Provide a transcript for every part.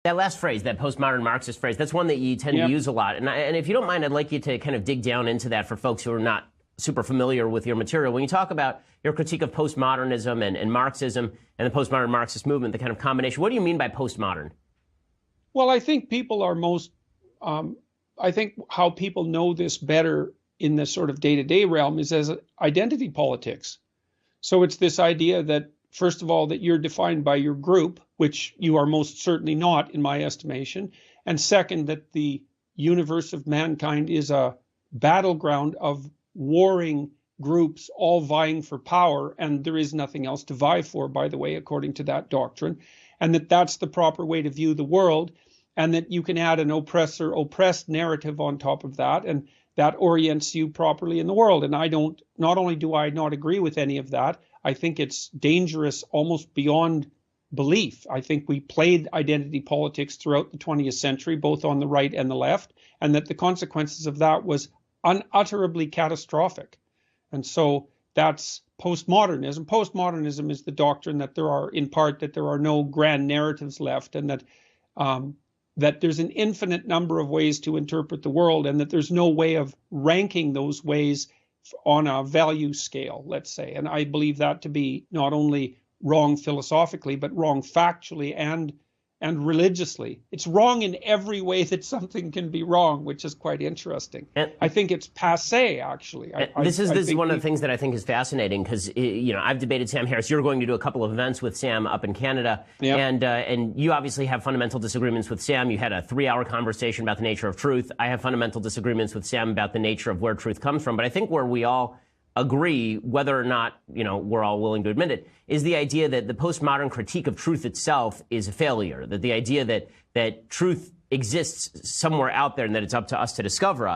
That last phrase, that postmodern Marxist phrase, that's one that you tend to use a lot. And if you don't mind, I'd like you to kind of dig down into that for folks who are not super familiar with your material. When you talk about your critique of postmodernism and Marxism and the postmodern Marxist movement, the kind of combination, what do you mean by postmodern? Well, I think people are I think how people know this better in the sort of day-to-day realm is as identity politics. So it's this idea that, first of all, that you're defined by your group, which you are most certainly not, in my estimation. And second, that the universe of mankind is a battleground of warring groups all vying for power, and there is nothing else to vie for, by the way, according to that doctrine, and that that's the proper way to view the world, and that you can add an oppressor-oppressed narrative on top of that, and that orients you properly in the world. And not only do I not agree with any of that, I think it's dangerous almost beyond belief. I think we played identity politics throughout the 20th century, both on the right and the left, and that the consequences of that was unutterably catastrophic. And so that's postmodernism. Postmodernism is the doctrine that there are no grand narratives left, and that there's an infinite number of ways to interpret the world, and that there's no way of ranking those ways on a value scale, let's say. And I believe that to be not only wrong philosophically, but wrong factually and religiously. It's wrong in every way that something can be wrong, which is quite interesting. And I think it's passé, actually. This is one of the things that I think is fascinating, because I've debated Sam Harris. You're going to do a couple of events with Sam up in Canada, and you obviously have fundamental disagreements with Sam. You had a 3-hour conversation about the nature of truth. I have fundamental disagreements with Sam about the nature of where truth comes from. But I think where we all agree, whether or not we're all willing to admit it, is the idea that the postmodern critique of truth itself is a failure. That the idea that truth exists somewhere out there and that it's up to us to discover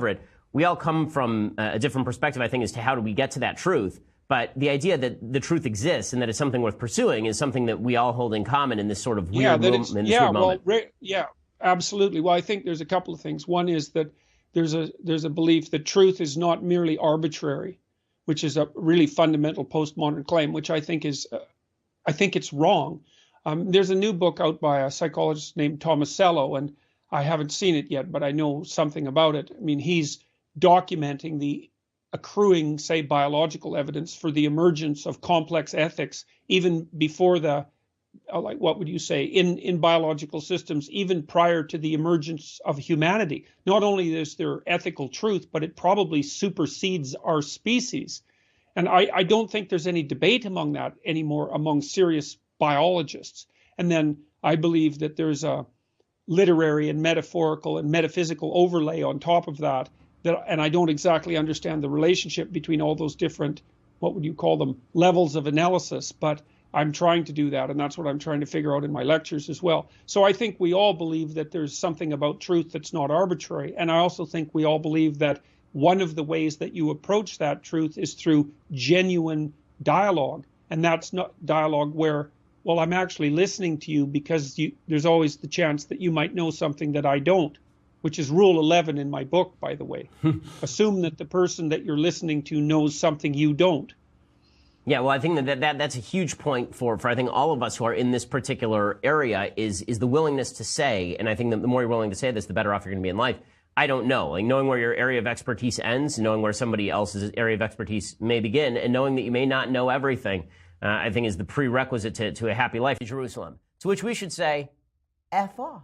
it. We all come from a different perspective, I think, as to how do we get to that truth. But the idea that the truth exists and that it's something worth pursuing is something that we all hold in common in this sort of weird moment. Yeah, absolutely. Well, I think there's a couple of things. One is that there's a belief that truth is not merely arbitrary, which is a really fundamental postmodern claim, which I think it's wrong. There's a new book out by a psychologist named Tomasello, and I haven't seen it yet, but I know something about it. I mean, he's documenting the accruing, say, biological evidence for the emergence of complex ethics, even before what would you say, in biological systems, even prior to the emergence of humanity. Not only is there ethical truth, but it probably supersedes our species. And I don't think there's any debate among that anymore among serious biologists. And then I believe that there's a literary and metaphorical and metaphysical overlay on top of that, and I don't exactly understand the relationship between all those different, what would you call them, levels of analysis, but I'm trying to do that, and that's what I'm trying to figure out in my lectures as well. So I think we all believe that there's something about truth that's not arbitrary, and I also think we all believe that one of the ways that you approach that truth is through genuine dialogue, and that's not dialogue where, well, I'm actually listening to you because there's always the chance that you might know something that I don't, which is rule 11 in my book, by the way. Assume that the person that you're listening to knows something you don't. Yeah, well, I think that's a huge point for I think all of us who are in this particular area is the willingness to say, and I think that the more you're willing to say this, the better off you're going to be in life. I don't know. Like, knowing where your area of expertise ends, knowing where somebody else's area of expertise may begin, and knowing that you may not know everything, I think is the prerequisite to a happy life in Jerusalem. To which we should say, F off.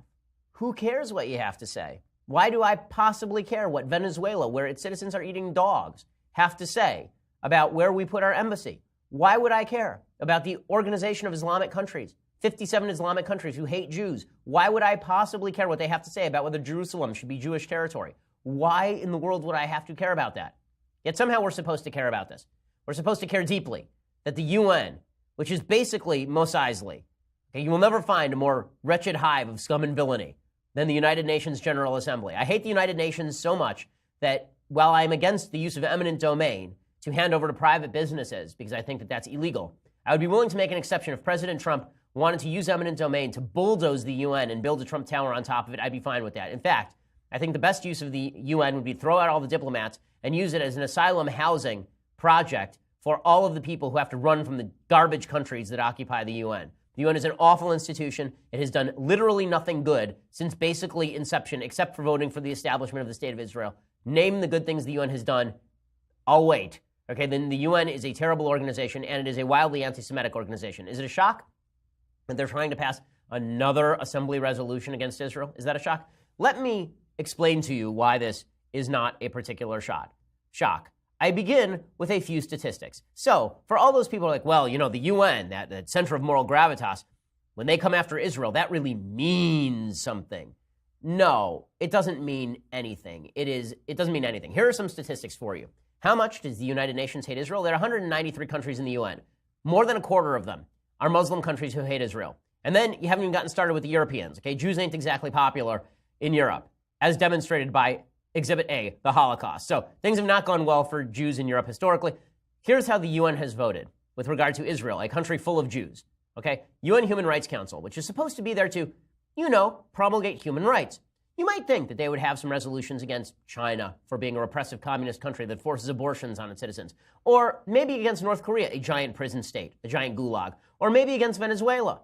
Who cares what you have to say? Why do I possibly care what Venezuela, where its citizens are eating dogs, have to say about where we put our embassy? Why would I care about the Organization of Islamic Countries, 57 Islamic countries who hate Jews? Why would I possibly care what they have to say about whether Jerusalem should be Jewish territory? Why in the world would I have to care about that? Yet somehow we're supposed to care about this. We're supposed to care deeply that the UN, which is basically Mos Eisley, okay, you will never find a more wretched hive of scum and villainy than the United Nations General Assembly. I hate the United Nations so much that while I'm against the use of eminent domain to hand over to private businesses, because I think that that's illegal, I would be willing to make an exception if President Trump wanted to use eminent domain to bulldoze the UN and build a Trump Tower on top of it. I'd be fine with that. In fact, I think the best use of the UN would be to throw out all the diplomats and use it as an asylum housing project for all of the people who have to run from the garbage countries that occupy the UN. The UN is an awful institution. It has done literally nothing good since basically inception, except for voting for the establishment of the State of Israel. Name the good things the UN has done. I'll wait. Okay, then the UN is a terrible organization, and it is a wildly anti-Semitic organization. Is it a shock that they're trying to pass another assembly resolution against Israel? Is that a shock? Let me explain to you why this is not a particular shock. I begin with a few statistics. So, for all those people who are like, well, you know, the UN, that center of moral gravitas, when they come after Israel, that really means something. No, it doesn't mean anything. It doesn't mean anything. Here are some statistics for you. How much does the United Nations hate Israel? There are 193 countries in the UN. More than a quarter of them are Muslim countries who hate Israel. And then you haven't even gotten started with the Europeans. Okay, Jews ain't exactly popular in Europe, as demonstrated by Exhibit A, the Holocaust. So things have not gone well for Jews in Europe historically. Here's how the UN has voted with regard to Israel, a country full of Jews. Okay, UN Human Rights Council, which is supposed to be there to, promulgate human rights. You might think that they would have some resolutions against China for being a repressive communist country that forces abortions on its citizens. Or maybe against North Korea, a giant prison state, a giant gulag. Or maybe against Venezuela,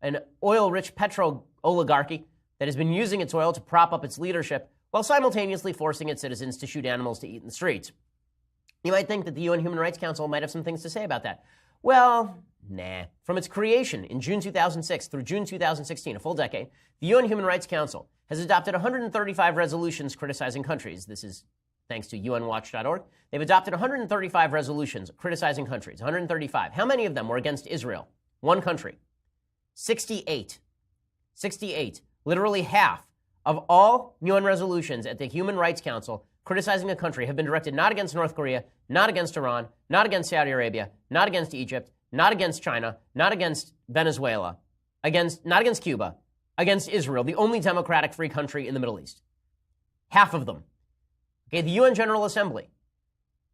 an oil-rich petro oligarchy that has been using its oil to prop up its leadership while simultaneously forcing its citizens to shoot animals to eat in the streets. You might think that the UN Human Rights Council might have some things to say about that. Well, nah. From its creation in June 2006 through June 2016, a full decade, the UN Human Rights Council has adopted 135 resolutions criticizing countries. This is thanks to UNWatch.org. They've adopted 135 resolutions criticizing countries. 135. How many of them were against Israel? One country. 68. 68. Literally half of all UN resolutions at the Human Rights Council criticizing a country have been directed not against North Korea, not against Iran, not against Saudi Arabia, not against Egypt, not against China, not against Venezuela, not against Cuba, against Israel, the only democratic free country in the Middle East. Half of them. Okay, the UN General Assembly,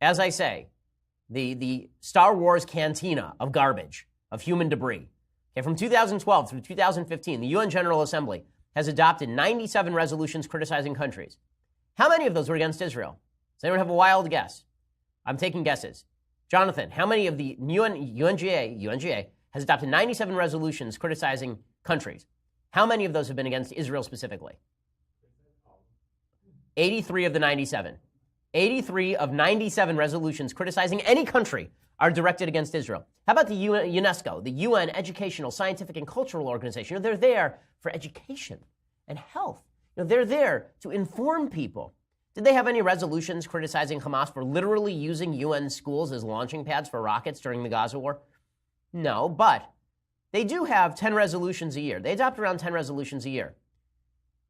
as I say, the Star Wars cantina of garbage, of human debris. Okay, from 2012 through 2015, the UN General Assembly has adopted 97 resolutions criticizing countries. How many of those were against Israel? Does anyone have a wild guess? I'm taking guesses. Jonathan, how many of the UNGA has adopted 97 resolutions criticizing countries? How many of those have been against Israel specifically? 83 of the 97. 83 of 97 resolutions criticizing any country are directed against Israel. How about the UNESCO, the UN Educational, Scientific, and Cultural Organization? They're there for education and health. They're there to inform people. Did they have any resolutions criticizing Hamas for literally using UN schools as launching pads for rockets during the Gaza war? No, but they do have 10 resolutions a year. They adopt around 10 resolutions a year.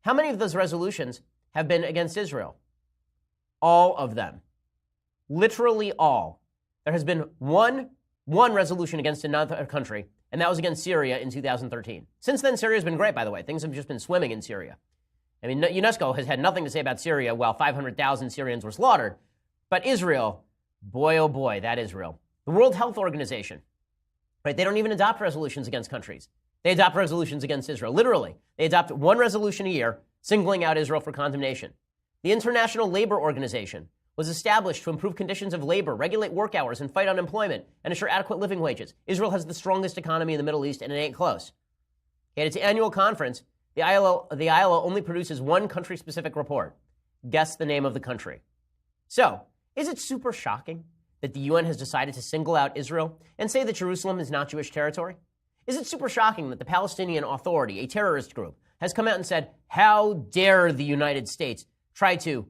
How many of those resolutions have been against Israel? All of them. Literally all. There has been one resolution against another country, and that was against Syria in 2013. Since then, Syria's been great, by the way. Things have just been swimming in Syria. I mean, UNESCO has had nothing to say about Syria while 500,000 Syrians were slaughtered. But Israel, boy, oh boy, that Israel. The World Health Organization, right? They don't even adopt resolutions against countries. They adopt resolutions against Israel. Literally, they adopt one resolution a year, singling out Israel for condemnation. The International Labor Organization was established to improve conditions of labor, regulate work hours, and fight unemployment, and ensure adequate living wages. Israel has the strongest economy in the Middle East, and it ain't close. At its annual conference, the ILO only produces one country-specific report. Guess the name of the country. So, is it super shocking that the UN has decided to single out Israel and say that Jerusalem is not Jewish territory? Is it super shocking that the Palestinian Authority, a terrorist group, has come out and said, how dare the United States try to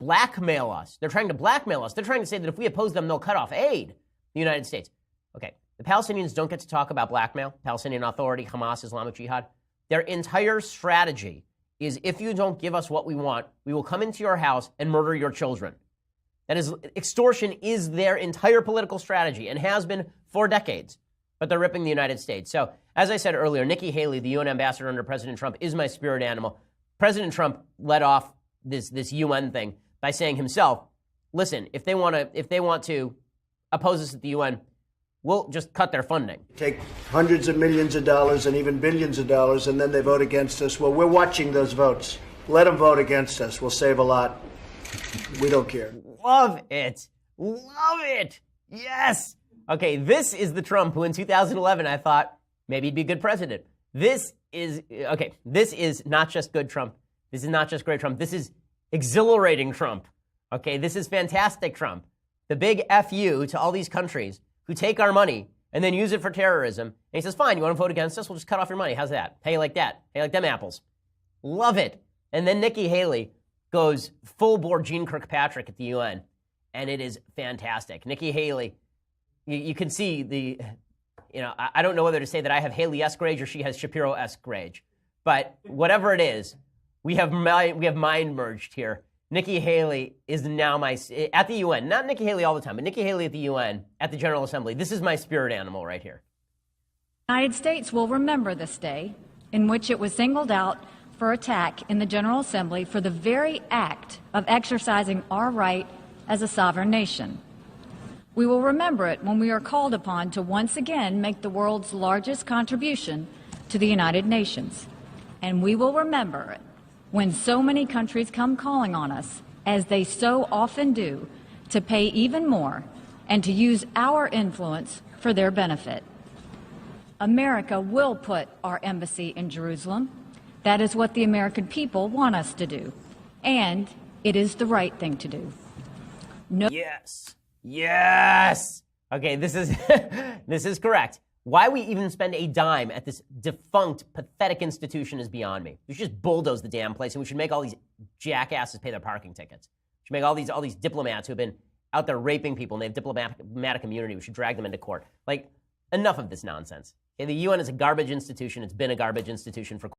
blackmail us? They're trying to blackmail us. They're trying to say that if we oppose them, they'll cut off aid. The United States. Okay, the Palestinians don't get to talk about blackmail. Palestinian Authority, Hamas, Islamic Jihad. Their entire strategy is if you don't give us what we want, we will come into your house and murder your children. That is, extortion is their entire political strategy and has been for decades. But they're ripping the United States. So, as I said earlier, Nikki Haley, the UN ambassador under President Trump, is my spirit animal. President Trump led off this UN thing by saying himself, listen, if they want to oppose us at the UN, we'll just cut their funding. Take hundreds of millions of dollars and even billions of dollars, and then they vote against us. Well, we're watching those votes. Let them vote against us. We'll save a lot. We don't care. Love it. Love it. Yes. Okay, this is the Trump who in 2011 I thought, Maybe he'd be a good president. This is not just good Trump. This is not just great Trump. This is exhilarating Trump. Okay, this is fantastic Trump. The big FU to all these countries who take our money and then use it for terrorism. And he says, fine, you want to vote against us? We'll just cut off your money. How's that? How you like that? How you like them apples? Love it. And then Nikki Haley goes full bore Jeane Kirkpatrick at the UN. And it is fantastic. Nikki Haley, you can see I don't know whether to say that I have Haley-esque rage or she has Shapiro-esque rage. But whatever it is, we have mind merged here. Nikki Haley is now at the UN, not Nikki Haley all the time, but Nikki Haley at the UN, at the General Assembly. This is my spirit animal right here. The United States will remember this day in which it was singled out for attack in the General Assembly for the very act of exercising our right as a sovereign nation. We will remember it when we are called upon to once again make the world's largest contribution to the United Nations. And we will remember it when so many countries come calling on us, as they so often do, to pay even more and to use our influence for their benefit. America will put our embassy in Jerusalem. That is what the American people want us to do. And it is the right thing to do. Yes. Okay, this is correct. Why we even spend a dime at this defunct, pathetic institution is beyond me. We should just bulldoze the damn place, and we should make all these jackasses pay their parking tickets. We should make all these diplomats who have been out there raping people and they have diplomatic immunity. We should drag them into court. Like, enough of this nonsense. Okay, the UN is a garbage institution. It's been a garbage institution for